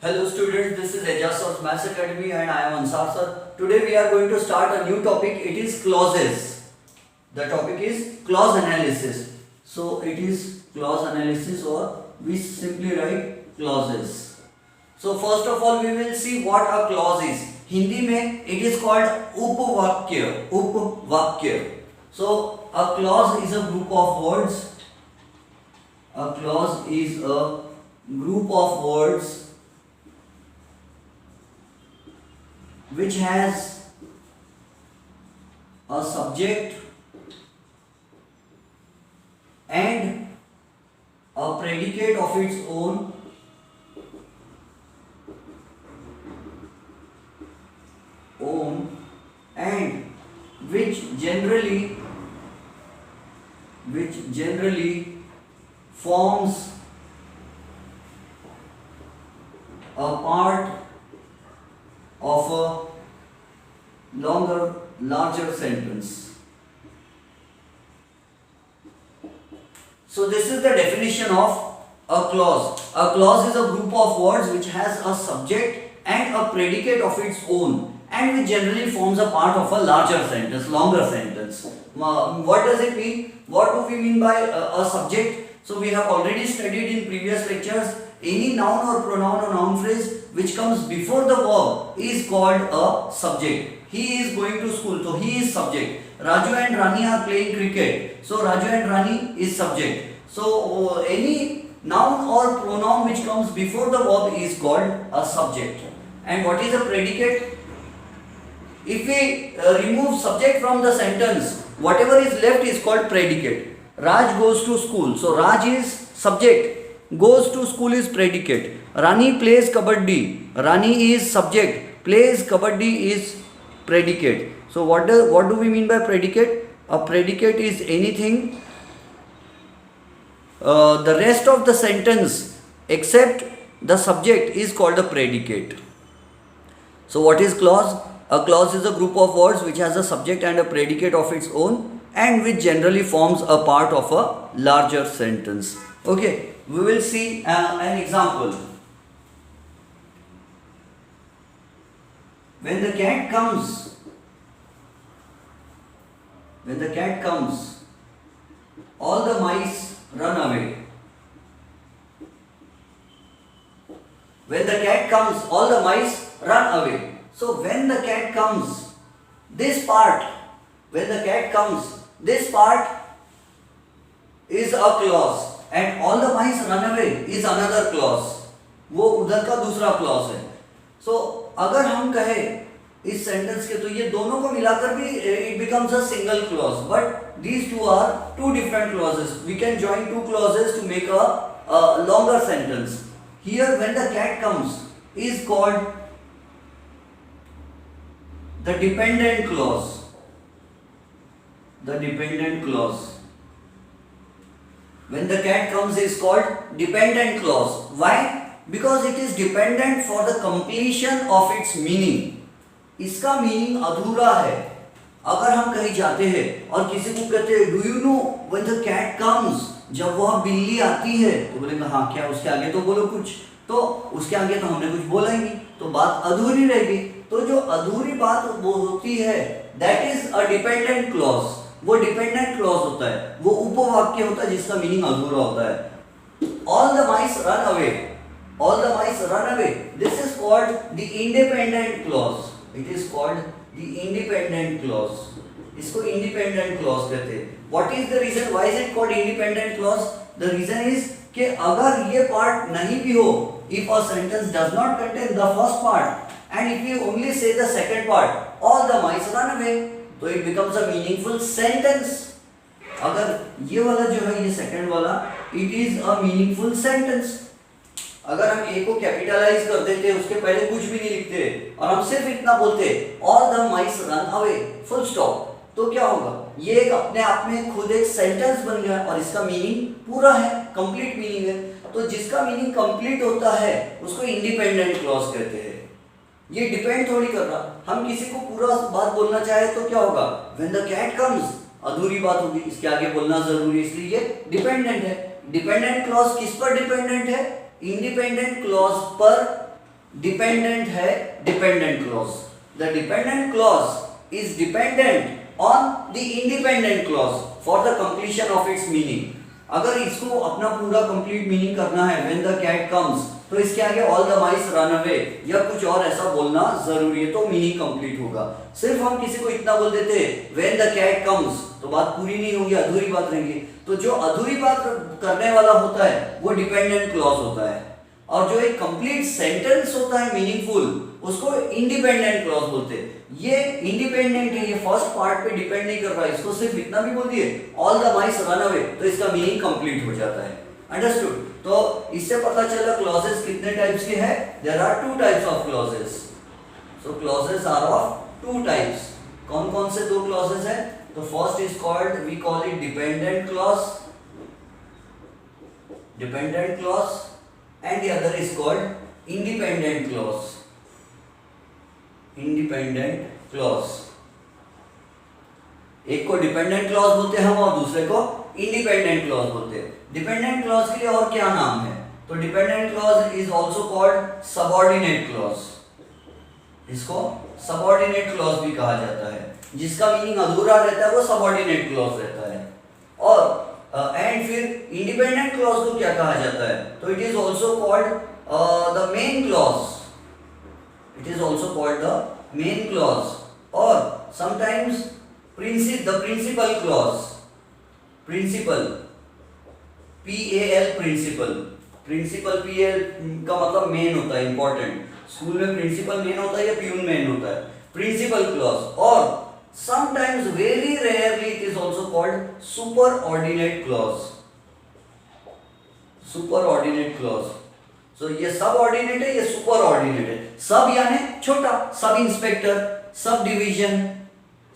Hello students, this is Ejaz of Maths Academy and I am Ansar sir. Today we are going to start a new topic. It is clauses. The topic is clause analysis. So it is clause analysis or we simply write clauses. So first of all we will see what a clause is. Hindi में it is called उपवाक्य. उपवाक्य. So a clause is a group of words. A clause is a group of words which has a subject and a predicate of its own and which generally forms a part of a larger sentence. So this is the definition of a clause. A clause is a group of words which has a subject and a predicate of its own and which generally forms a part of a larger sentence, longer sentence. What does it mean? What do we mean by a subject? So we have already studied in previous lectures. Any noun or pronoun or noun phrase which comes before the verb is called a subject. He is going to school, so he is subject. Raju and Rani are playing cricket, so Raju and Rani is subject. So any noun or pronoun which comes before the verb is called a subject. And what is a predicate? If we remove subject from the sentence, whatever is left is called predicate. Raj goes to school, so Raj is subject. Goes to school is predicate. Rani plays kabaddi. Rani is subject. Plays kabaddi is predicate. So what do we mean by predicate? A predicate is anything. The rest of the sentence except the subject is called a predicate. So what is clause? A clause is a group of words which has a subject and a predicate of its own and which generally forms a part of a larger sentence. Okay, we will see an example. When the cat comes, all the mice run away. When the cat comes, all the mice run away. So when the cat comes, this part is a clause and all the mice run away is another clause. वो उधर का दूसरा clause है. So अगर हम कहें इस sentence के तो ये दोनों को मिलाकर भी it becomes a single clause, but these two are two different clauses. We can join two clauses to make a longer sentence. Here when the cat comes is called the dependent clause. The dependent clause. When the cat comes is called dependent clause. Why? Because it is dependent for the completion of its meaning. इसका meaning अधूरा है. अगर हम कहीं जाते हैं और किसी को कहते हैं do you know when the cat comes, जब वह बिल्ली आती है तो बोलेंगे हाँ क्या, उसके आगे तो बोलो कुछ. तो उसके आगे तो हमने कुछ बोला ही नहीं, तो बात अधूरी रहेगी. तो जो अधूरी बात वो होती है that is a dependent clause. वो डिपेंडेंट क्लॉज होता है, वो उपवाक्य होता है जिसका मीनिंग अधूरा होता है. All the mice run away, all the mice run away. This is called the independent clause. It is called the independent clause. इसको independent clause कहते हैं. What is the reason? Why is it called independent clause? The reason is कि अगर ये part नहीं भी हो, if a sentence does not contain the first part and if you only say the second part, all the mice run away, तो it becomes a meaningful sentence. अगर ये वाला जो है ये second वाला, it is a meaningful sentence. अगर हम ए को कैपिटलाइज कर देते उसके पहले कुछ भी नहीं लिखते और हम सिर्फ इतना बोलते all the mice run away full stop, तो क्या होगा? ये एक अपने आप में खुद एक सेंटेंस बन गया और इसका मीनिंग पूरा है, कंप्लीट मीनिंग है. तो जिसका मीनिंग कंप्लीट होता है उसको इंडिपेंडेंट क्लॉज कहते हैं. ये डिपेंड थोड़ी कर रहा. हम किसी को पूरा बात बोलना चाहे तो क्या होगा? व्हेन द कैट कम्स, अधूरी बात होगी, इसके आगे बोलना जरूरी, इसलिए ये डिपेंडेंट है. डिपेंडेंट क्लॉज किस पर डिपेंडेंट है? इंडिपेंडेंट क्लॉज पर डिपेंडेंट है dependent clause. The dependent clause is dependent on the independent clause for the completion of its meaning. अगर इसको अपना पूरा कंप्लीट मीनिंग करना है व्हेन द कैट कम्स, तो इसके आगे all the mice run away या कुछ और ऐसा बोलना जरूरी है, तो मीनिंग कंप्लीट होगा. सिर्फ हम किसी को इतना बोल देते व्हेन द कैट कम्स, तो बात पूरी नहीं होगी, अधूरी बात रहेंगी. तो जो अधूरी बात करने वाला होता है वो डिपेंडेंट क्लॉज होता है, और जो एक कंप्लीट सेंटेंस होता है मीनिंगफुल, उसको इंडिपेंडेंट क्लॉज बोलते हैं. ये इंडिपेंडेंट है, ये फर्स्ट पार्ट पे डिपेंड नहीं कर रहा है, इसको सिर्फ इतना भी बोल दिए all the mice run away, तो इसका मीनिंग कंप्लीट हो जाता है. अंडरस्टूड. तो इससे पता चला क्लॉजेस कितने टाइप्स के हैं. There are two types of clauses. So clauses are of two types. कौन कौन से दो क्लॉजेस हैं? तो first is called, we call it dependent clause, dependent clause, and the other is called independent clause. Independent clause. एक को dependent clause बोलते हैं हम और दूसरे को इंडिपेंडेंट क्लॉज बोलते हैं. डिपेंडेंट क्लॉज के लिए और क्या नाम है? तो dependent clause is also called subordinate clause. इसको सबऑर्डिनेट क्लॉज भी कहा जाता है. जिसका मीनिंग अधूरा रहता है वो सबऑर्डिनेट क्लॉज रहता है. और एंड फिर इंडिपेंडेंट क्लॉज को क्या कहा जाता है? तो it is also called the main clause. It is also called the main clause, और sometimes the principal clause. Principal, PAL, principal. Principal PAL का मतलब मेन होता है, इंपॉर्टेंट. स्कूल में प्रिंसिपल मेन होता है या प्यून मेन होता है? Principal clause. और sometimes very rarely it is also called superordinate clause. Superordinate clause. So ये subordinate है, ये superordinate है. सब यानी छोटा, सब इंस्पेक्टर, सब डिवीजन,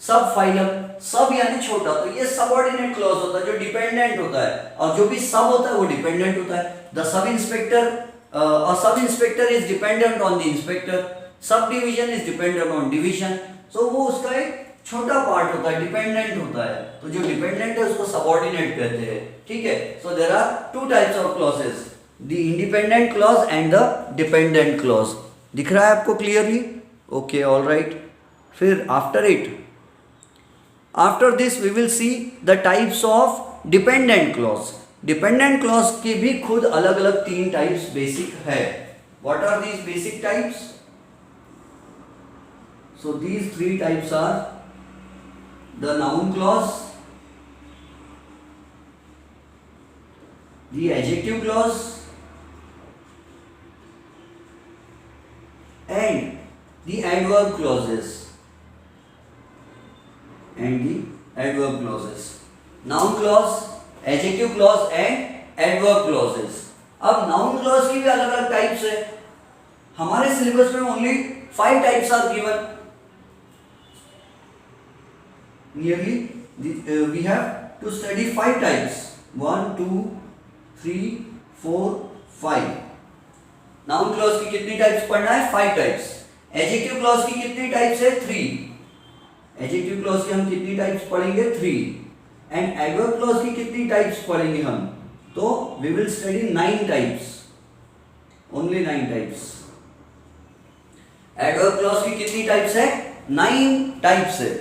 सब फाइलम, सब यानी छोटा. तो ये सबऑर्डिनेट क्लॉज होता है जो डिपेंडेंट होता है, और जो भी सब होता है वो डिपेंडेंट होता है. The sub inspector, a sub inspector is dependent on the inspector, sub division is dependent on division. So वो उसका एक छोटा पार्ट होता है, डिपेंडेंट होता है. तो जो डिपेंडेंट है उसको सबऑर्डिनेट कहते हैं. ठीक है. So there are two types of clauses, the independent clause and the dependent clause. दिख रहा है आपको क्लियरली? Okay, all right. फिर after this we will see the types of dependent clause. Dependent clause के भी खुद अलग अलग तीन टाइप्स बेसिक है. What are these basic types? So these three types are the noun clause, the adjective clause, and the adverb clauses. Noun clause, adjective clause and adverb clauses. अब noun clause की भी अलग अलग types है. हमारे syllabus में only 5 types are given. Nearly we have to study 5 types. 1, 2, 3, 4, 5. Noun clause की कितनी टाइप्स पढ़ना है? 5 टाइप्स. Adjective clause की कितनी टाइप्स है? 3. Adjective clause की हम कितनी टाइप्स पढ़ेंगे? 3. And adverb clause की कितनी टाइप्स पढ़ेंगे हम? तो we will study 9 types. Only 9 types. Adverb clause की कितनी टाइप्स है? 9 टाइप्स है.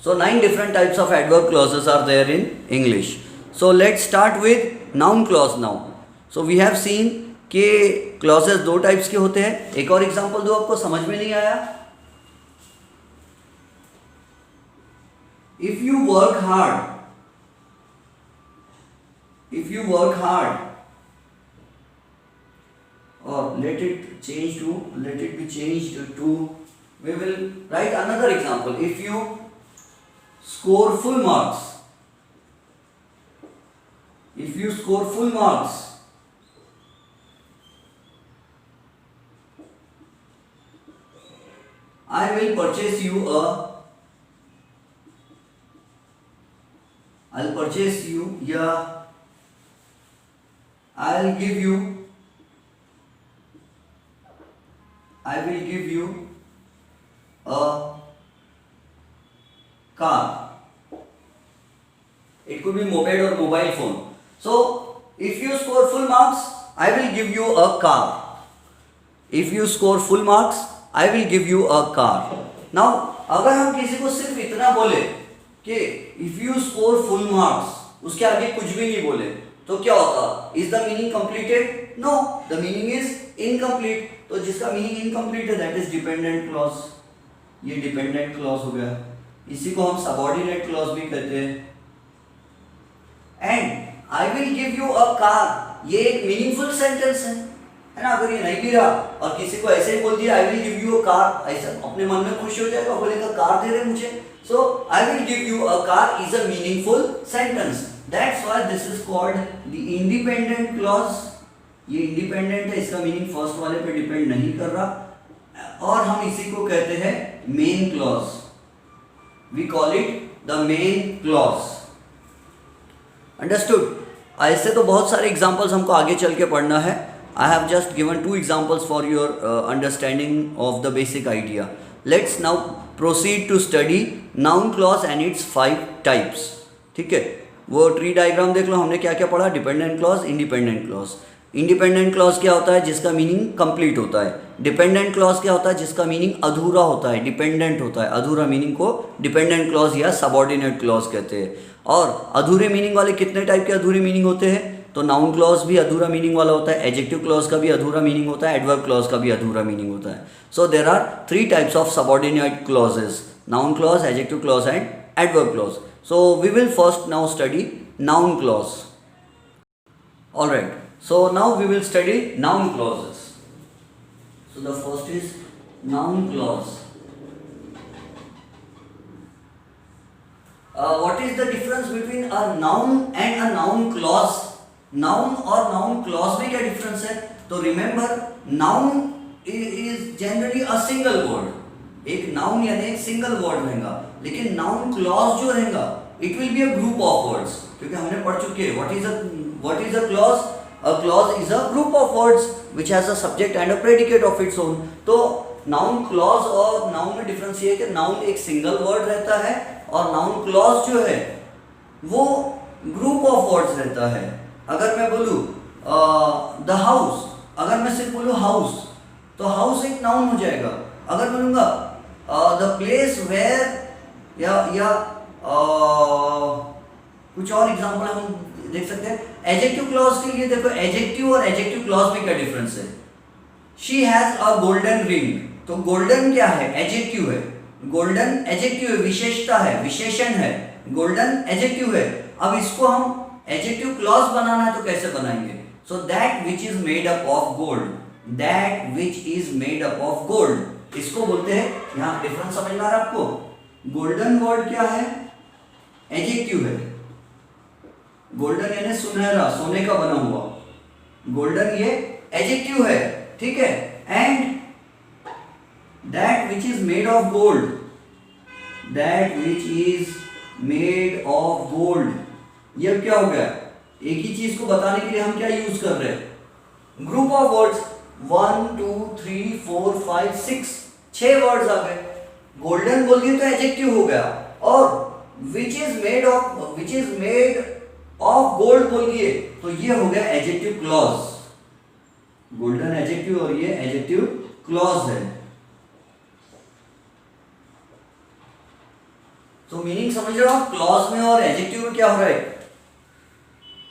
So 9 different types of adverb clauses are there in English. So let's start with noun clause now. So we have seen कि clauses दो types के होते हैं. एक और एग्जांपल दो, आपको समझ में नहीं आया? If you work hard, or let it be changed to, we will write another example. If you score full marks, I will purchase you I will give you a car. It could be moped or mobile phone. So if you score full marks, I will give you a car. If you score full marks I will give you a car. Now अगर हम किसी को सिर्फ इतना बोले कि if you score full marks, उसके आगे कुछ भी नहीं बोले, तो क्या होता? Is the meaning completed? No, the meaning is incomplete. तो जिसका मीनिंग इनकम्प्लीट है दैट इज डिपेंडेंट क्लॉज। ये डिपेंडेंट क्लॉज हो गया, इसी को हम सबऑर्डिनेट क्लॉज भी कहते हैं। And I will give you a car, ये एक मीनिंगफुल सेंटेंस है ना? अगर ये नहीं भी रहा और किसी को ऐसे ही बोल दिया आई will give you a car, ऐसा अपने मन में खुश हो जाएगा, बोलेगा कार दे रहे मुझे। So I will give you a car is a meaningful sentence, that's why this is called the independent clause. ये इंडिपेंडेंट है, इसका मीनिंग फर्स्ट वाले पे डिपेंड नहीं कर रहा, और हम इसी को कहते हैं main clause. We call it the main clause. Understood? ऐसे तो बहुत सारे एग्जांपल्स हमको आगे चल के पढ़ना है। I have just given 2 examples for your understanding of the basic idea. Let's now proceed to study noun clause and its 5 types. ठीक है, वो ट्री डायग्राम देख लो, हमने क्या क्या पढ़ा? Dependent clause, independent clause. Independent clause क्या होता है? जिसका मीनिंग कंप्लीट होता है। डिपेंडेंट क्लॉज क्या होता है? जिसका मीनिंग अधूरा होता है, डिपेंडेंट होता है। अधूरा मीनिंग को डिपेंडेंट क्लॉज या सबऑर्डिनेट क्लॉज कहते हैं। और अधूरे मीनिंग वाले कितने टाइप के अधूरे मीनिंग होते हैं? तो नाउन क्लॉज भी अधूरा मीनिंग वाला होता है, एडजेक्टिव क्लॉज का भी अधूरा मीनिंग होता है, एडवर्ब क्लॉज का भी अधूरा मीनिंग होता है। So there are 3 types of subordinate clauses, noun clause, adjective clause and adverb clause. So we will first now study noun clause. Alright, so now we will study noun clauses. So the first is noun clause. What is the difference between a noun and a noun clause? Noun और noun clause में क्या difference है? तो remember, noun is generally a single word. एक noun यानी एक single word रहेगा, लेकिन नाउन क्लॉज जो रहेगा it will be a group of words, क्योंकि हमने पढ़ चुके हैं what is a clause. A clause is a group of words which has a subject and a predicate of its own. तो नाउन क्लॉज और noun में difference ये है कि नाउन एक सिंगल वर्ड रहता है और नाउन क्लॉज जो है वो ग्रुप ऑफ वर्ड्स रहता है। अगर मैं बोलूँ द हाउस, अगर मैं सिर्फ बोलूँ हाउस, तो हाउस एक नाउन हो जाएगा। अगर बोलूँगा द प्लेस वेयर, या कुछ और एग्जांपल हम देख सकते हैं। एडजेक्टिव क्लॉज के लिए देखो, एडजेक्टिव और एडजेक्टिव क्लॉज में क्या डिफरेंस है? She has a golden ring, तो गोल्डन क्या है? एडजेक्टिव है। गोल्डन एडजेक्टिव है, विशेषता है, विशेषण है, गोल्डन एडजेक्टिव है। अब इसको हम एडजेक्टिव क्लॉज बनाना है तो कैसे बनाएंगे? So that which is made up of gold, that which is made up of gold, इसको बोलते हैं। यहाँ डिफरेंस समझ में आ रहा है आपको? गोल्डन वर्ड क्या है? एडजेक्टिव है। गोल्डन यानी सुनहरा, सोने का बना हुआ, गोल्डन ये एडजेक्टिव है, ठीक है। And that which is made of gold, that which is made of gold, ये क्या हो गया? एक ही चीज को बताने के लिए हम क्या यूज कर रहे हैं? Group of words. 1 2 3 4 5 6, 6 वर्ड्स आ गए। गोल्डन बोल दिए तो एडजेक्टिव हो गया, और which is made of gold बोल दिए तो ये हो गया एडजेक्टिव क्लॉज। गोल्डन एडजेक्टिव और ये एडजेक्टिव क्लॉज है। तो मीनिंग समझ रहे हो आप? क्लॉज में और एडजेक्टिव में क्या हो रहा है?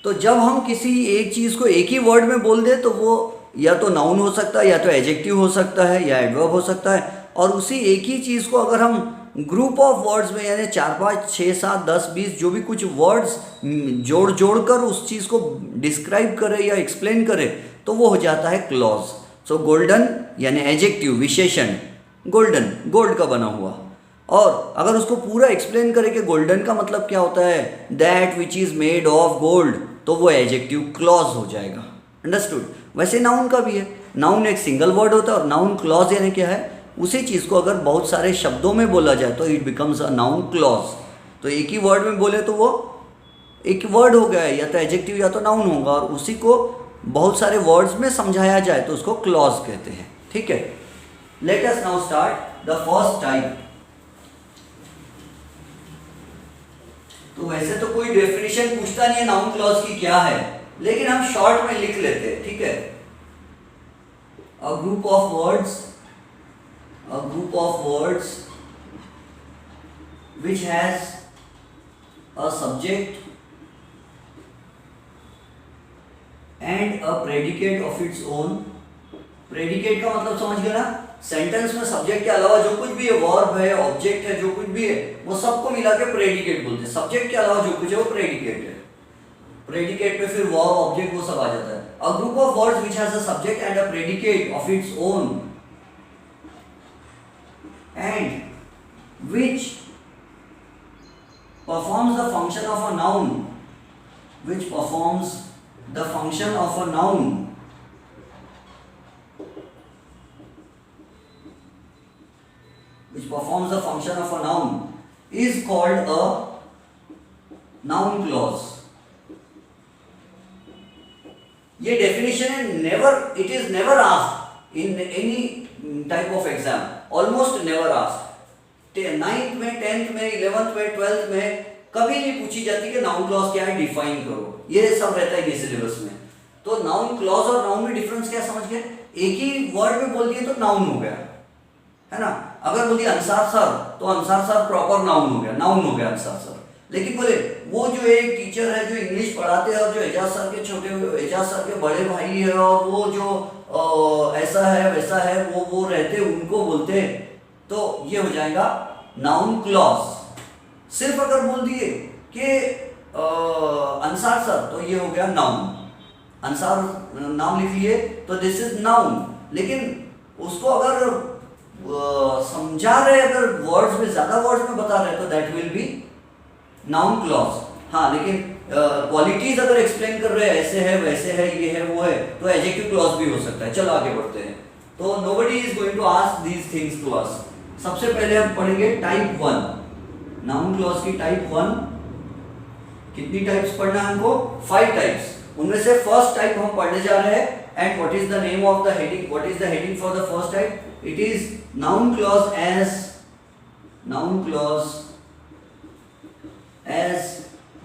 तो जब हम किसी एक चीज को एक ही वर्ड में बोल दे तो वो या तो नाउन हो सकता है, या तो एडजेक्टिव हो सकता है, या एडवर्ब हो सकता है। और उसी एक ही चीज को अगर हम ग्रुप ऑफ वर्ड्स में, यानी 4 5 6 7 10 20 जो भी कुछ वर्ड्स जोड़ कर उस चीज को डिस्क्राइब करे या एक्सप्लेन करे, तो वो हो जाता है क्लॉज। सो गोल्डन यानी एडजेक्टिव, विशेषण, गोल्डन, गोल्ड का बना हुआ। और अगर उसको पूरा एक्सप्लेन करे कि गोल्डन का मतलब क्या होता है, that which is made of gold, तो वो एडजेक्टिव क्लॉज हो जाएगा। अंडरस्टूड? वैसे नाउन का भी है। नाउन एक सिंगल वर्ड होता है और नाउन क्लॉज यानी क्या है? उसी चीज़ को अगर बहुत सारे शब्दों में बोला जाए तो it becomes a noun clause. तो एक ही वर्ड में बोले तो वो एक वर्ड हो गया, या तो एडजेक्टिव या तो नाउन होगा, और उसी को बहुत सारे वर्ड्स में समझाया जाए तो उसको क्लॉज कहते हैं। ठीक है, let us now start the first type. तो वैसे तो कोई डेफिनेशन पूछता नहीं है नाउन क्लॉज की क्या है, लेकिन हम शॉर्ट में लिख लेते हैं। ठीक है, a group of words which has a subject and a predicate of its own. Predicate का मतलब समझ गए ना, सेंटेंस में सब्जेक्ट के अलावा जो कुछ भी है, वर्ब है, ऑब्जेक्ट है, जो कुछ भी है, वो सबको मिला के प्रेडिकेट बोलते हैं। सब्जेक्ट के अलावा जो कुछ है वो प्रेडिकेट है। प्रेडिकेट पे फिर वर्ब, ऑब्जेक्ट वो सब आ जाता है। A group of words which has a subject and a predicate of its own and which performs the function of a noun, which performs the function of a noun, which performs the function of a noun is called a noun clause. ये definition है, never, it is never asked in any type of exam, almost never asked. 9th में, 10th में, 11th में, 12th में कभी नहीं पूछी जाती कि नाउन क्लॉज क्या है, डिफाइन करो। ये सब रहता है ये सिलेबस में। तो नाउन क्लॉज और नाउन में डिफरेंस क्या समझ गए? एक ही वर्ड में बोल दिए तो नाउन हो गया, है ना। अगर बोल दिया अंसार सर तो अंसार सर प्रॉपर नाउन हो गया, नाउन हो गया अंसार सर। लेकिन बोले वो जो एक टीचर है जो इंग्लिश पढ़ाते हैं और जो एजाज सर के छोटे, एजाज सर के बड़े भाई है और वो जो ऐसा है वैसा है वो रहते, उनको बोलते हैं, तो ये हो जाएगा नाउन क्लॉज। सिर्फ अगर बोल दिए कि अंसार सर तो ये हो गया नाउन, अंसार नाम लिख लिए तो दिस इज नाउन। लेकिन उसको अगर समझा रहे, अगर वर्ड्स में, ज्यादा वर्ड्स में बता रहे तो that will be noun clause. हाँ, लेकिन क्वालिटीज अगर एक्सप्लेन कर रहे हैं, ऐसे है वैसे है ये है वो है, तो एडजेक्टिव क्लॉज भी हो सकता है। चलो आगे बढ़ते हैं। तो nobody is going to ask these things to us. सबसे पहले हम पढ़ेंगे टाइप 1, नाउन क्लॉज की टाइप 1। कितनी टाइप्स पढ़ना है हमको? 5 टाइप्स। उनमें से फर्स्ट टाइप हम पढ़ने जा रहे हैं। And what is the name of the heading? What is the heading for the first type? It is noun clause as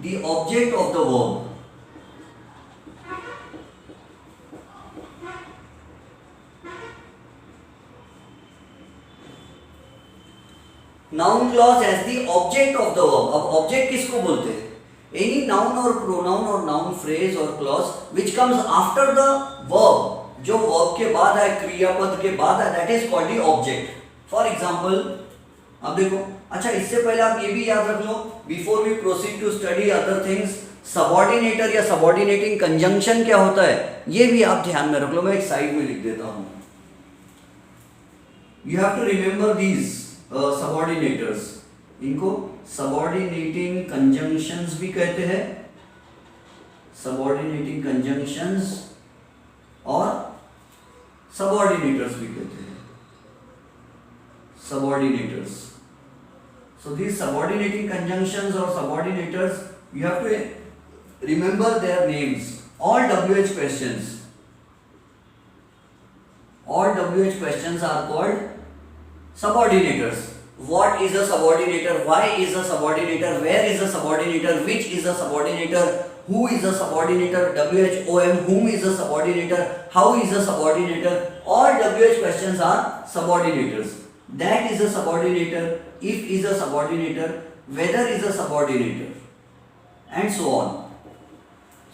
the object of the verb. Noun clause as the object of the verb. अब object किसको बोलते हैं? Any noun और pronoun और noun phrase और clause which comes after the verb, जो verb के बाद है, क्रियापद के बाद है, that is called the object. For example, अब देखो, अच्छा इससे पहले आप ये भी याद रख लो, before we proceed to study other things, subordinator या सबऑर्डिनेटिंग कंजंक्शन क्या होता है, ये भी आप ध्यान में रख लो। मैं एक साइड में लिख देता हूं। You have to remember these subordinators. इनको सबऑर्डिनेटिंग कंजंक्शंस भी कहते हैं, सबऑर्डिनेटिंग कंजंक्शंस और सबऑर्डिनेटर्स भी कहते हैं, सबऑर्डिनेटर्स। So these subordinating conjunctions or subordinators, you have to remember their names. All WH questions, all WH questions are called subordinators. What is a subordinator? Why is a subordinator? Where is a subordinator? Which is a subordinator? Who is a subordinator? WHOM. Whom is a subordinator? How is a subordinator? All WH questions are subordinators. That is a subordinator. If is a subordinator. Whether is a subordinator. And so on.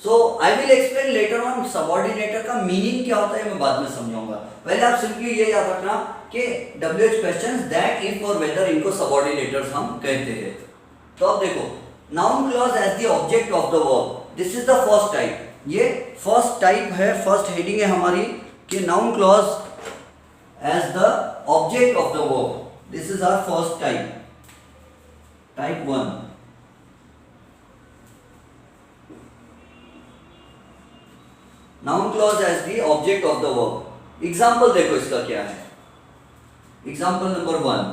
So I will explain later on subordinator का meaning क्या होता है, मैं बाद में समझाऊंगा। पहले आप सिंपली ये याद रखना कि WH questions that if और whether इनको subordinators हम कहते हैं। तो अब देखो, noun clause as the object of the verb, this is the first type। ये first type है, first heading है हमारी कि noun clause as the object of the verb. This is our first type, type 1। Noun clause as the object of the verb. Example देखो इसका क्या है। Example number 1,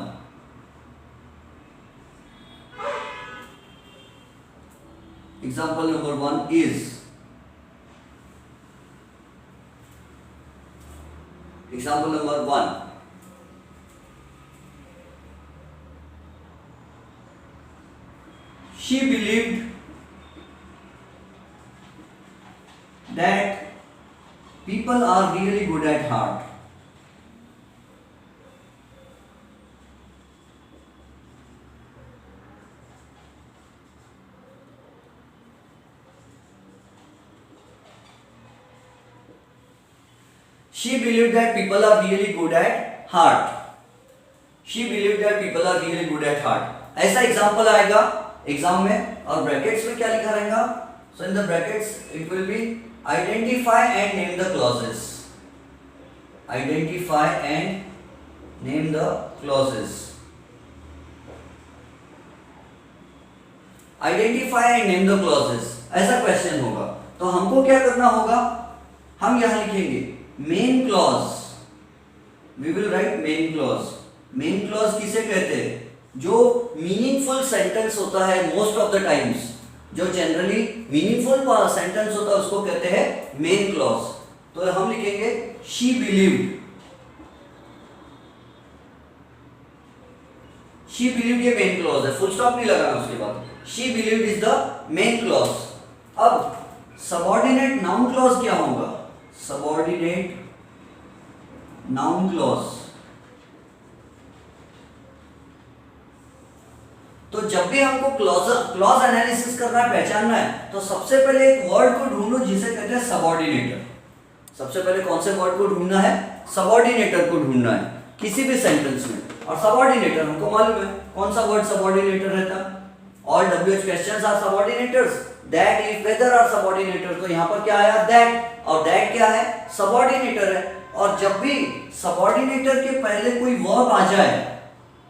example number 1 is, example number 1, she believed that people are really good at heart. She believed that people are really good at heart. She believed that people are really good at heart. ऐसा example आएगा exam में और brackets में क्या लिखा रहेगा? So in the brackets it will be identify and name the clauses. Identify and name the clauses. Identify and name the clauses. ऐसा question होगा तो हमको क्या करना होगा? हम यहां लिखेंगे main clause. We will write main clause. Main clause किसे कहते हैं? जो मीनिंगफुल सेंटेंस होता है मोस्ट ऑफ द टाइम्स, जो जनरली मीनिंगफुल सेंटेंस होता है उसको कहते हैं मेन क्लॉज. तो हम लिखेंगे शी बिलीव्ड. शी बिलीव्ड ये मेन क्लॉज है, फुल स्टॉप नहीं लगाना उसके बाद. She believed is the main clause. अब सबऑर्डिनेट नाउन क्लॉज क्या होगा? Subordinate noun clause. तो जब भी हमको क्लॉज एनालिसिस करना है, पहचानना है, तो सबसे पहले एक वर्ड को ढूंढो जिसे कहते हैं सबऑर्डिनेटर. सबसे पहले कौन से वर्ड को ढूंढना है? सबऑर्डिनेटर को ढूंढना है किसी भी सेंटेंस में. और सबऑर्डिनेटर हमको मालूम है कौन सा वर्ड सबऑर्डिनेटर रहता है. All WH questions are subordinators. That, if, whether are subordinator. तो यहाँ पर क्या आया? दैट. और दैट क्या है? सबऑर्डिनेटर है. और जब भी सबऑर्डिनेटर के पहले कोई वर्ब आ जाए,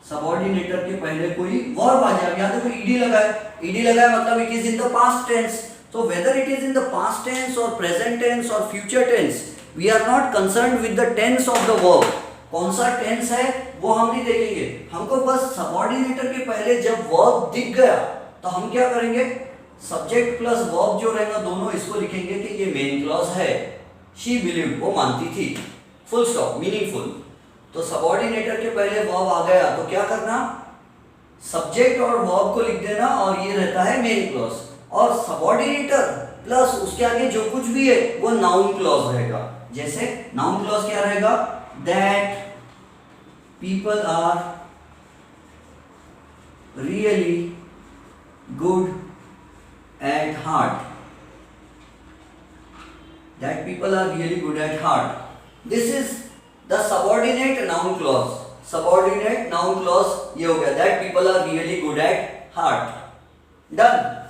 सबऑर्डिनेटर के पहले कोई वर्ब आ जाए, यहाँ देखो ईडी लगा है. ईडी लगा है मतलब it is in the past tense. तो whether it is in the past tense और प्रेजेंट टेंस और future tense, we are not concerned with the tense of the verb. कौन सा टेंस है वो हम नहीं देखेंगे. हमको बस सबऑर्डिनेटर के पहले जब वर्ब दिख गया तो हम क्या करेंगे? सब्जेक्ट प्लस वर्ब जो रहेगा दोनों इसको लिखेंगे कि ये मेन क्लॉज है. शी बिलीव्ड, वो मानती थी. Full stop. मीनिंगफुल. तो सबऑर्डिनेटर के पहले वर्ब आ गया तो क्या करना? सब्जेक्ट और वर्ब को लिख देना और ये रहता है मेन क्लॉज. और सबऑर्डिनेटर प्लस उसके आगे जो कुछ भी है वो नाउन क्लॉज रहेगा. जैसे नाउन क्लॉज क्या रहेगा? That people are really good at heart. That people are really good at heart. This is the subordinate noun clause. Subordinate noun clause ये हो गया. That people are really good at heart. Done.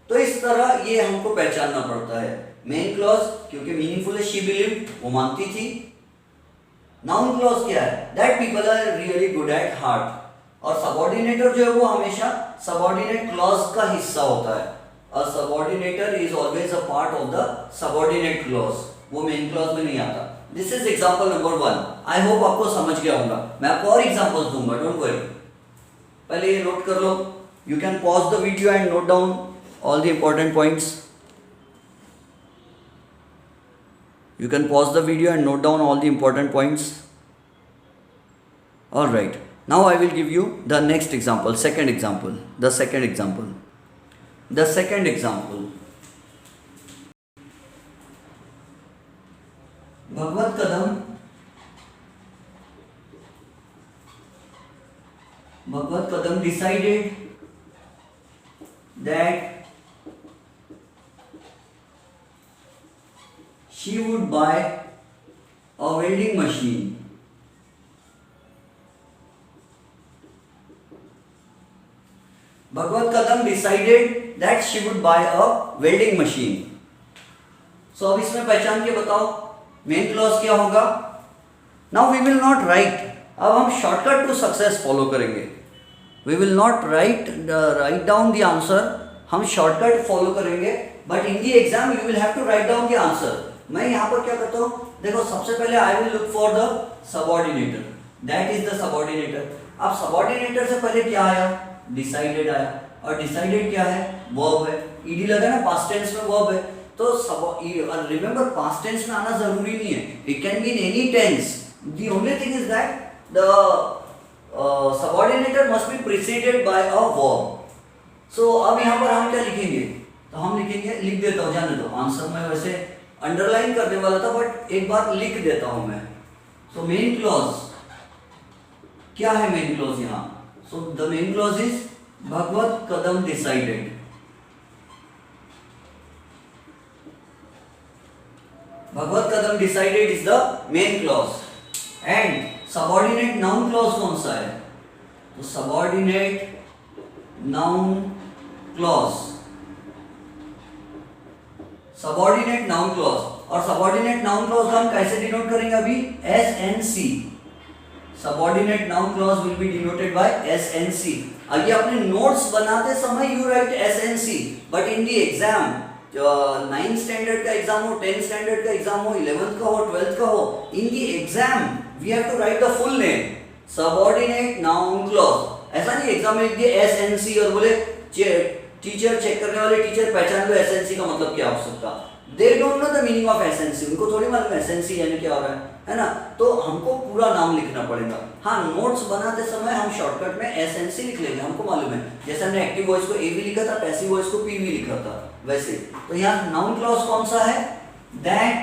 तो इस तरह ये हमको पहचानना पड़ता है. मेन क्लॉज क्योंकि मीनिंगफुल है, शी बिलीव्ड, वो मानती थी. नाउन क्लॉज क्या है? That people are really good at heart. और सबऑर्डिनेटर जो है वो हमेशा सबऑर्डिनेट क्लॉज का हिस्सा होता है. और subordinator is always a part of the subordinate clause. वो मेन क्लॉज में नहीं आता. This is example number 1. I hope आपको समझ गया होगा. मैं आपको और एग्जाम्पल्स दूंगा, डोंट वरी. पहले ये नोट कर लो. You can pause the video and note down all the important points. You can pause the video and note down all the important points. All right. Now I will give you the next example, second example. The second example. The second example. Bhagwat Kadam decided that she would buy a welding machine. Bhagwat Kadam decided that she would buy a welding machine. So अब इसमें पहचान के बताओ main clause क्या होगा? Now we will not write. अब हम shortcut to success follow करेंगे. We will not write down the answer. हम शॉर्टकट फॉलो करेंगे. But in the exam you will have to write down the answer. मैं यहाँ पर क्या करता हूँ? देखो सबसे पहले I will look for the subordinator. That is the subordinator. अब सबऑर्डिनेटर से पहले क्या आया? डिसाइडेड आया. और डिसाइडेड क्या है? वर्ब है. ईडी लगा ना, पास्ट टेंस में वर्ब है. तो रिमेंबर पास्ट टेंस में आना जरूरी नहीं है. It can be in any tense. The only thing is that the subordinator must be preceded by a verb. So अब यहाँ पर हम क्या लिखेंगे? तो हम लिखेंगे, लिख देता हूँ, जाने दो. आंसर में वैसे अंडरलाइन करने वाला था बट एक बार लिख देता हूं मैं. सो मेन क्लॉज क्या है? मेन क्लॉज यहाँ. So the main clause is Bhagwat Kadam decided. Bhagwat Kadam decided is the main clause. And subordinate noun clause कौन सा है? तो subordinate noun clause, subordinate noun clause. और सबऑर्डिनेट नाउन क्लॉज हम कैसे डिनोट करेंगे अभी? SNC। Subordinate noun clause will be denoted by SNC। आगे अपने नोट्स बनाते समय you write SNC, but in the exam 9th standard का एग्जाम हो, 10th स्टैंडर्ड का एग्जाम हो, 11th का हो, 12th का हो, in the exam we have to write the full name subordinate noun clause. ऐसा नहीं एग्जाम में लिख दिया SNC और बोले टीचर चेक करने वाले टीचर पहचान लो SNC का मतलब क्या हो सकता। They don't know the meaning of SNC, उनको थोड़ी मालूम SNC यानी क्या हो रहा है ना। तो हमको पूरा नाम लिखना पड़ेगा। हाँ, नोट्स बनाते समय हम शॉर्टकट में SNC लिख लेंगे, हमको मालूम है। जैसे हमने एक्टिव वॉइस को AV लिखा था, पैसिव वॉइस को PV लिखा था, वैसे। तो यहाँ नाउन क्लॉज कौन सा है? That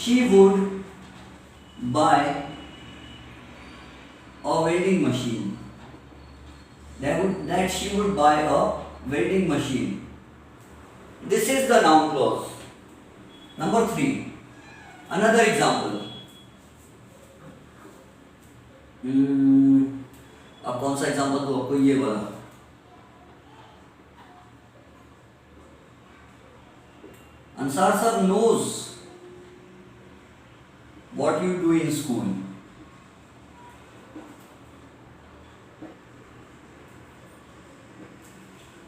she would buy a welding machine, that she would buy a welding machine. This is the noun clause. Number 3, another example. अब कौन सा एग्जाम्पल दो आपको? ये वाला। Ansar sir knows what you do in school.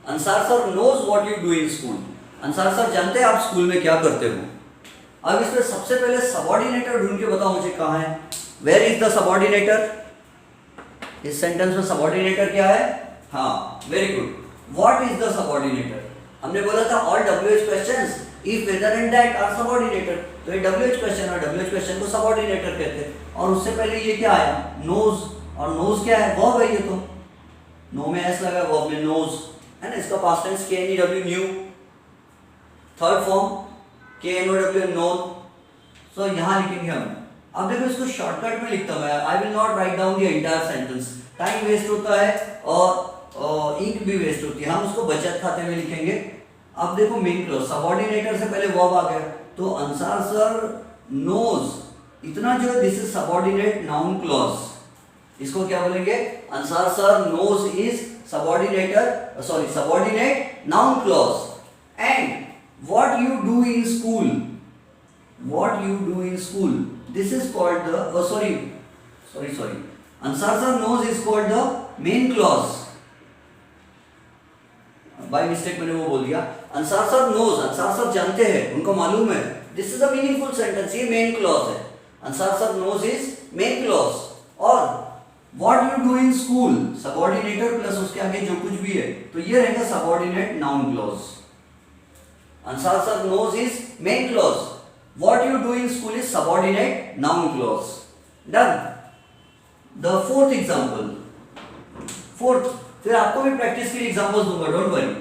Ansar sir knows what you do in school. Ansar sir जानते हैं आप स्कूल में क्या करते हो। अब इसमें सबसे पहले सबऑर्डिनेटर ढूंढ के बताओ मुझे कहाँ है। Where is the subordinator? इस सेंटेंस में सबऑर्डिनेटर क्या है? हाँ, very good. What is the subordinator? हमने बोला था all WH questions if whether and that are subordinator. तो ये WH क्वेश्चन और WH क्वेश्चन को सबऑर्डिनेटर कहते हैं। और उससे पहले ये क्या आया? नोज। और नोज क्या है? वर्ब है ये तो। नो में एस लगा, वर्ब में नोज है ना। इसका past tense KNEW knew, third form KNOW known. So यहाँ लिखेंगे हम। अब देखो इसको शॉर्टकट में लिखता हूँ। I will not write down the entire sentence, time waste होता है और इंक भी वेस्ट होती है। हम उसको बचत खाते में लिखेंगे। अब देखो मेन क्लॉज, सबऑर्डिनेटर से पहले वर्ब आ गया, तो अंसार सर नोज, इतना जो है this is subordinate noun clause. इसको क्या बोलेंगे? Ansar sir knows is subordinate noun clause. And what you do in school, this is called the Ansar sir knows is called the main clause. By mistake मैंने वो बोल दिया। Ansar sir knows, Ansar sir जानते हैं, उनको मालूम है। This is a meaningful sentence, ये main clause है। Ansar sir knows is main clause। और What you do in school, subordinator plus उसके आगे जो कुछ भी है, तो ये रहेगा subordinate noun clause. Ansar sir knows is main clause, what you do in school is subordinate noun clause. Done. The fourth example, फिर आपको भी प्रैक्टिस के लिए एग्जांपल्स दूंगा, डोंट वरी।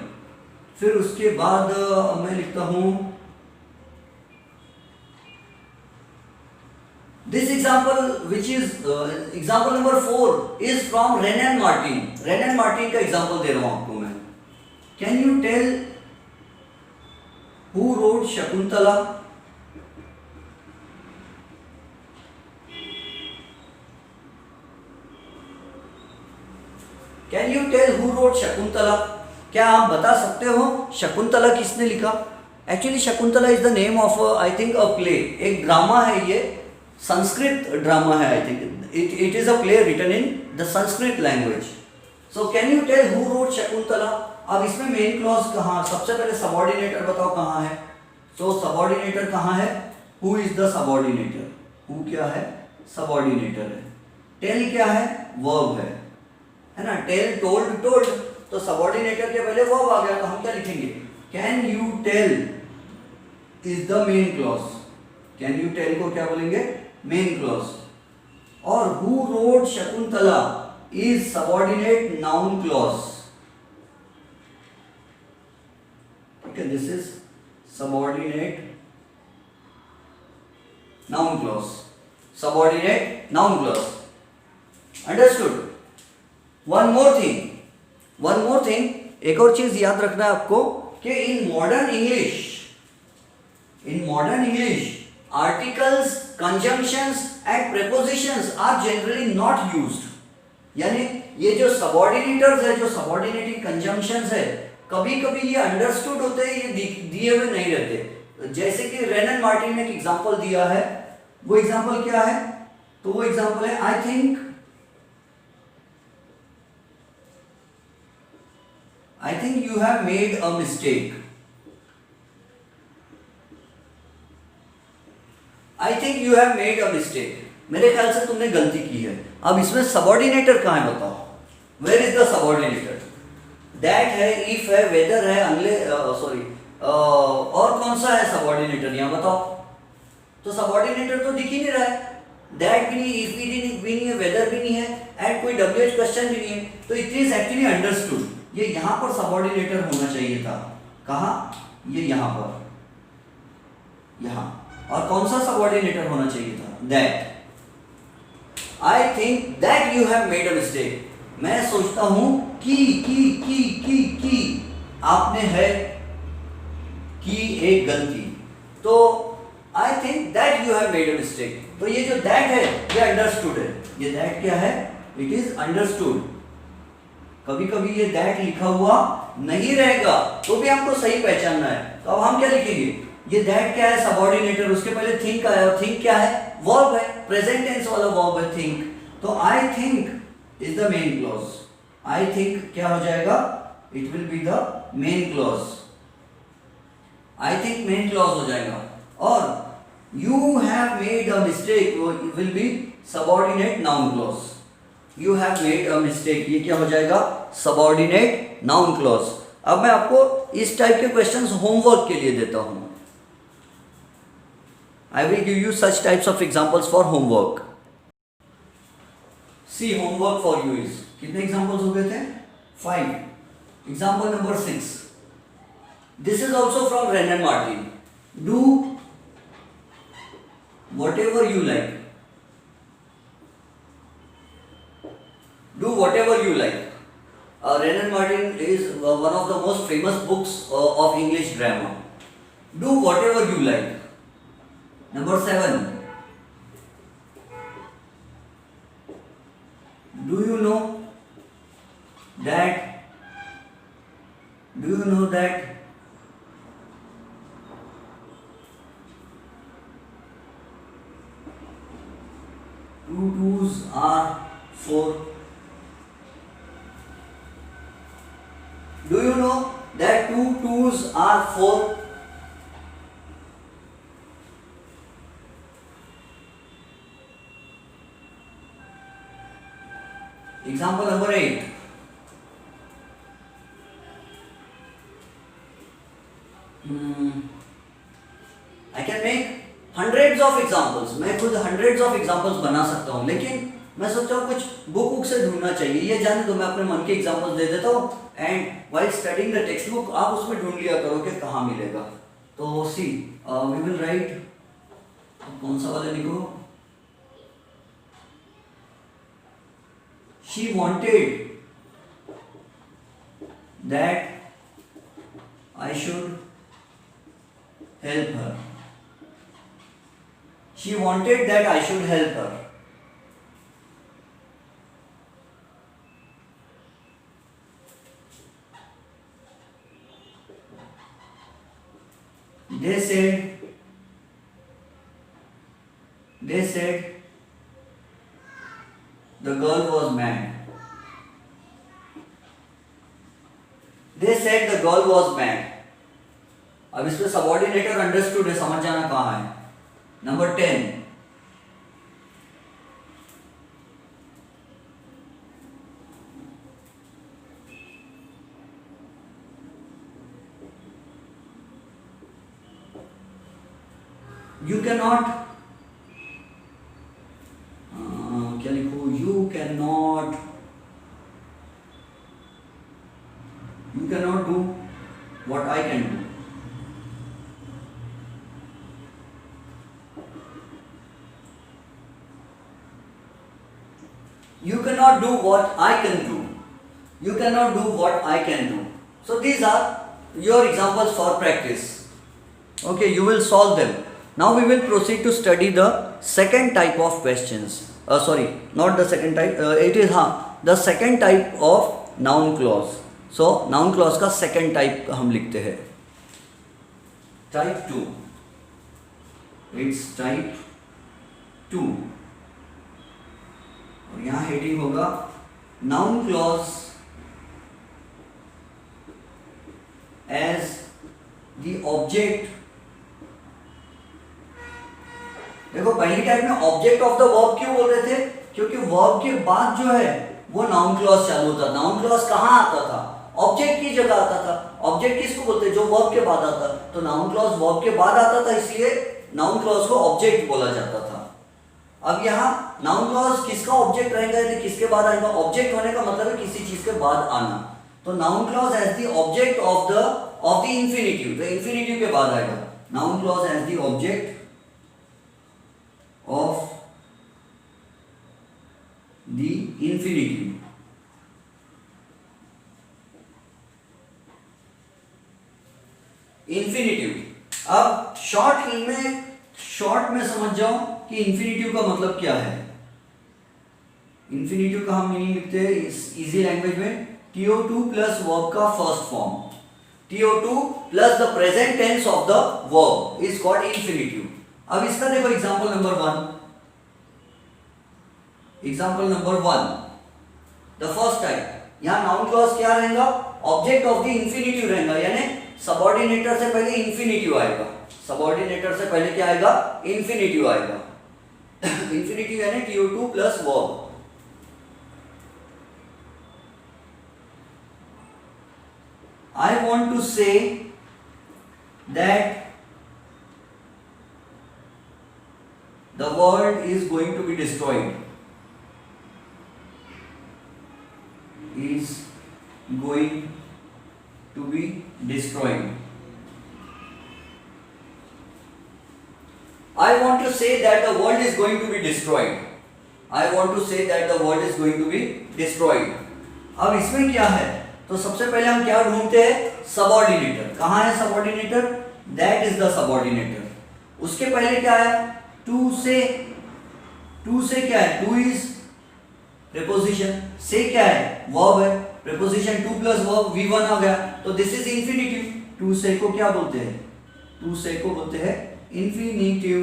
फिर उसके बाद मैं लिखता हूं This example, which is example number 4, is from Renan Martin. Renan Martin का example दे रहा हूँ आपको मैं। Can you tell who wrote Shakuntala? Can you tell who wrote Shakuntala? क्या आप बता सकते हो शकुंतला किसने लिखा? Actually Shakuntala is the name of I think a play, एक ड्रामा है ये, संस्कृत ड्रामा है। I think it is a play written in the Sanskrit language. So can you tell who wrote Shakuntala? अब इसमें मेन क्लॉज कहाँ? सबसे पहले सबऑर्डिनेटर बताओ कहाँ है। सो सबऑर्डिनेटर कहाँ है? Who is the subordinator? Who क्या है? सबऑर्डिनेटर है। टेल क्या है? वर्ब है ना। टेल, टोल्ड, टोल्ड, तो सबऑर्डिनेटर के पहले वर्ब आ गया, तो हम क्या लिखेंगे? Can you tell is the main clause. Can you tell को क्या बोलेंगे? Main clause. और who wrote Shakuntala is subordinate noun clause. ठीक है, this is subordinate noun clause, subordinate noun clause. Understood? One more thing, एक और चीज याद रखना है आपको कि इन In modern English, articles, conjunctions and prepositions are generally not used. यानी ये जो subordinators है, जो subordinating conjunctions है, कभी कभी ये अंडरस्टूड होते हैं, ये दिए हुए नहीं रहते. जैसे कि रेनन मार्टिन ने एक एग्जांपल दिया है. वो एग्जांपल क्या है? तो वो एग्जांपल है I think you have made a mistake. I think you have made a mistake. मेरे ख्याल से तुमने गलती की है. अब इसमें सबऑर्डिनेटर कहाँ है बताओ? Where is the subordinator? That है, इफ है, वेदर है, और कौन सा है सबऑर्डिनेटर यहाँ बताओ? तो सबऑर्डिनेटर तो दिख ही नहीं रहा है. दैट भी नहीं, इफ भी नहीं है, वेदर भी नहीं है, एंड कोई WH क्वेश्चन भी नहीं है. तो इट इज एक्चुअली अंडरस्टूड. ये यहाँ पर सबऑर्डिनेटर होना चाहिए था. कहाँ? ये यहाँ पर, यहाँ. और कौन सा सबऑर्डिनेटर होना चाहिए था? That. I think that you have made a mistake. मैं सोचता हूं कि आपने है की एक गलती. तो I think that you have made a mistake. तो ये जो दैट है ये अंडरस्टूड है. ये दैट क्या है? It is understood. कभी कभी ये दैट लिखा हुआ नहीं रहेगा तो भी हमको सही पहचानना है. तो अब हम क्या लिखेंगे? ये दैट क्या है? सबऑर्डिनेटर. उसके पहले थिंक आया, और थिंक क्या है? वर्ब है, प्रेजेंट टेंस वाला वर्ब है थिंक. तो I think is the main clause. I think क्या हो जाएगा? It will be the main clause. I think main clause हो जाएगा. और you have made a mistake will be subordinate noun clause. You have made a mistake, ये क्या हो जाएगा? Subordinate noun clause. अब मैं आपको इस टाइप के क्वेश्चंस होमवर्क के लिए देता हूं. I will give you such types of examples for homework. See, homework for you is, कितने examples हो गए थे? 5. Example number 6. This is also from Renan Martin. Do whatever you like. Do whatever you like. Renan Martin is one of the most famous books of English grammar. Do whatever you like. Number 7. Do you know that two twos are 4? Do you know that two twos are 4? Example number 8. I can make hundreds of examples. मैं खुद hundreds of examples बना सकता हूँ, लेकिन मैं सोचता हूँ कुछ बुक से ढूंढना चाहिए. ये जाने तो मैं अपने मन के एग्जाम्पल्स दे देता हूँ. And while studying the textbook आप उसमें ढूंढ लिया करो कि कहाँ मिलेगा. तो see, we will write. कौन सा वाला लिखो? She wanted that I should help her. She wanted that I should help her. They said the girl was mad. They said the girl was mad. अब इसमें सबऑर्डिनेटर अंडरस्टूड है, समझ जाना कहाँ है. नंबर 10. You cannot क्या लिखो? You cannot do what I can do. You cannot do what I can do. You cannot do what I can do. So these are your examples for practice. Okay, you will solve them. Now we will proceed to study the second type of questions. Sorry, not the second type. It is the second type of noun clause. So noun clause का second type हम लिखते हैं. Type 2. It's type 2. और यहाँ heading होगा noun clause as the object. देखो पहली type में ऑब्जेक्ट ऑफ द वर्ब क्यों बोल रहे थे, क्योंकि वर्ब के बाद जो है वो नाउन क्लॉज चालू होता. नाउन क्लॉज कहाँ आता था, ऑब्जेक्ट की जगह आता था. ऑब्जेक्ट किसको बोलते हैं, जो वर्ब के बाद आता. तो नाउन क्लॉज वर्ब के बाद आता था, इसलिए नाउन क्लॉज को ऑब्जेक्ट बोला जाता था. अब यहाँ नाउन क्लॉज किसका ऑब्जेक्ट रहेगा, यदि किसके बाद आएगा. ऑब्जेक्ट होने का मतलब है किसी चीज के बाद आना. तो noun clause as the object of the infinitive. तो इंफिनिटिव के बाद आएगा noun clause as the object of the infinitive. Infinitive. अब शॉर्ट में समझ जाओ कि इंफिनिटिव का मतलब क्या है. इंफिनिटिव का हम मीनिंग लिखते हैं इजी लैंग्वेज में, TO2 प्लस वर्ब का first form. TO2 plus the present tense of the verb is called infinitive. अब इसका देखो example number 1. Example number 1, the first type. यहां नाउन क्लॉज क्या रहेगा, ऑब्जेक्ट ऑफ द इंफिनिटिव रहेगा, यानी सबऑर्डिनेटर से पहले इंफिनिटिव आएगा. सबऑर्डिनेटर से पहले क्या आएगा, इंफिनिटिव आएगा. इंफिनिटिव यानी TO2 plus verb. I want to say that the world is going to be destroyed. Is going to be destroyed. I want to say that the world is going to be destroyed. I want to say that the world is going to be destroyed. अब इसमें क्या है, तो सबसे पहले हम क्या ढूंढते हैं, सबऑर्डिनेटर. कहाँ है सबऑर्डिनेटर, दैट इज द सबऑर्डिनेटर. उसके पहले क्या है, टू से क्या है, टू इज प्रीपोजिशन, से क्या है, वर्ब है. Preposition two plus verb V1 आ गया, तो दिस इज इंफिनिटिव. टू से को क्या बोलते हैं, टू से को बोलते हैं इंफिनिटिव.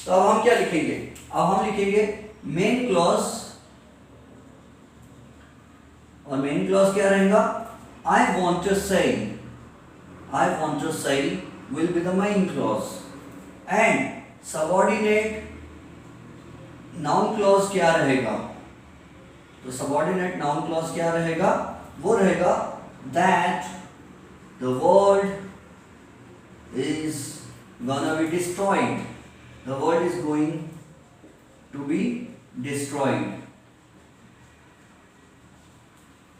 तो अब हम क्या लिखेंगे, अब हम लिखेंगे मेन क्लॉज. और मेन क्लॉज क्या रहेगा, I want to say will be the main clause. And subordinate noun clause क्या रहेगा, तो सबऑर्डिनेट नाउन क्लॉज क्या रहेगा, वो रहेगा that the world is gonna be destroyed. The world is going to be destroyed.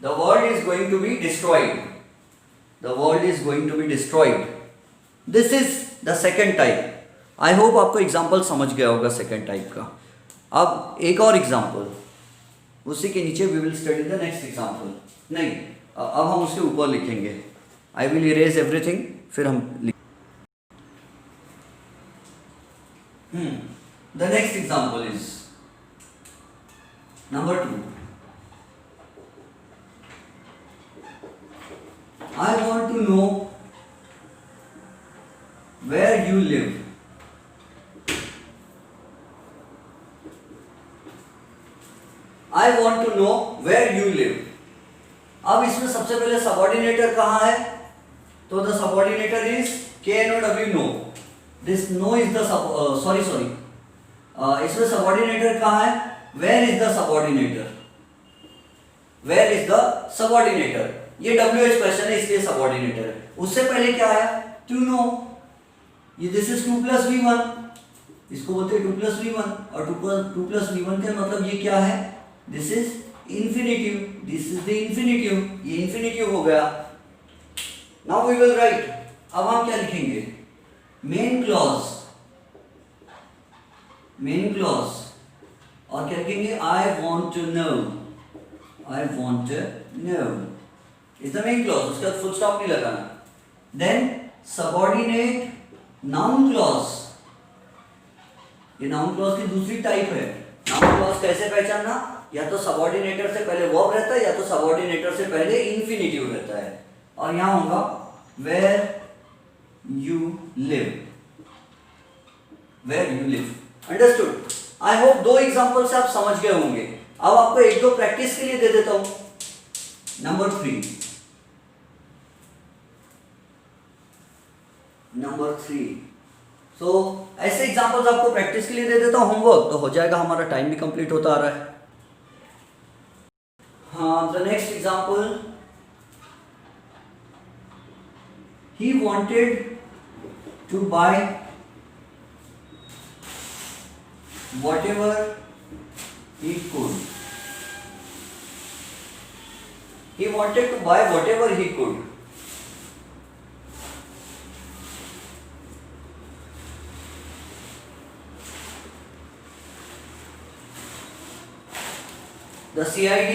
The world is going to be destroyed. The world is going to be destroyed. This is the second type. I hope आपको example समझ गया होगा second type का. अब एक और example, उसी के नीचे we will study the next example. नहीं, अब हम उसके ऊपर लिखेंगे. आई विल इरेज एवरीथिंग, फिर हम the next example is number 2. I want to know where you live. I want to know where you live. अब इसमें सबसे पहले सबऑर्डिनेटर कहाँ है, तो the subordinator is KNOW, know. This know is the sorry इसमें सबऑर्डिनेटर कहाँ है, where is the subordinator, where is the subordinator. ये WH क्वेश्चन है, इसलिए सबऑर्डिनेटर है. उससे पहले क्या आया, टू नो. ये दिस इज 2 प्लस V1, इसको बोलते हैं 2 प्लस V1. और 2 प्लस V1 का मतलब ये क्या है, this is infinitive. This is the infinitive, ये इंफिनिटिव हो गया. Now we will write. अब हम क्या लिखेंगे, मेन क्लॉज, और क्या लिखेंगे, I want to know is the main clause. उसके बाद फुल स्टॉप नहीं लगाना. देन सबॉर्डिनेट नाउन क्लॉज, ये नाउन क्लॉज की दूसरी टाइप है। नाउन क्लॉज कैसे पहचानना, या तो सबॉर्डिनेटर से पहले वर्ब रहता है या तो सबॉर्डिनेटर से पहले इंफिनिटिव रहता है। और यहां होगा where you live, where you live. Understood? I hope 2 example से आप समझ गए होंगे। अब आपको 1-2 प्रैक्टिस के लिए दे देता हूं। नंबर 3, सो ऐसे एग्जांपल्स आपको प्रैक्टिस के लिए दे देता हूं, होमवर्क तो हो जाएगा, हमारा टाइम भी कंप्लीट होता आ रहा है। हाँ, the next example, he wanted to buy whatever he could. He wanted to buy whatever he could. The CID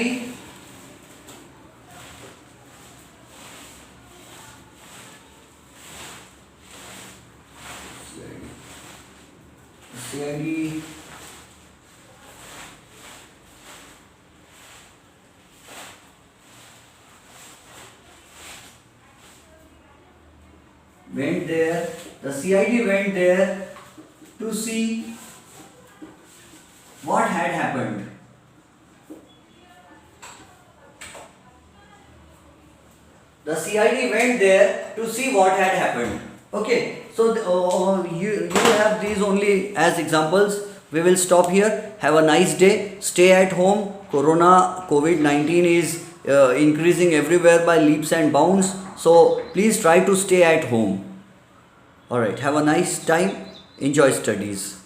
went there. The CID went there to see what had happened. The CID went there to see what had happened. Okay, so you have these only as examples. We will stop here. Have a nice day. Stay at home. COVID-19 is increasing everywhere by leaps and bounds. So please try to stay at home. Alright, have a nice time. Enjoy studies.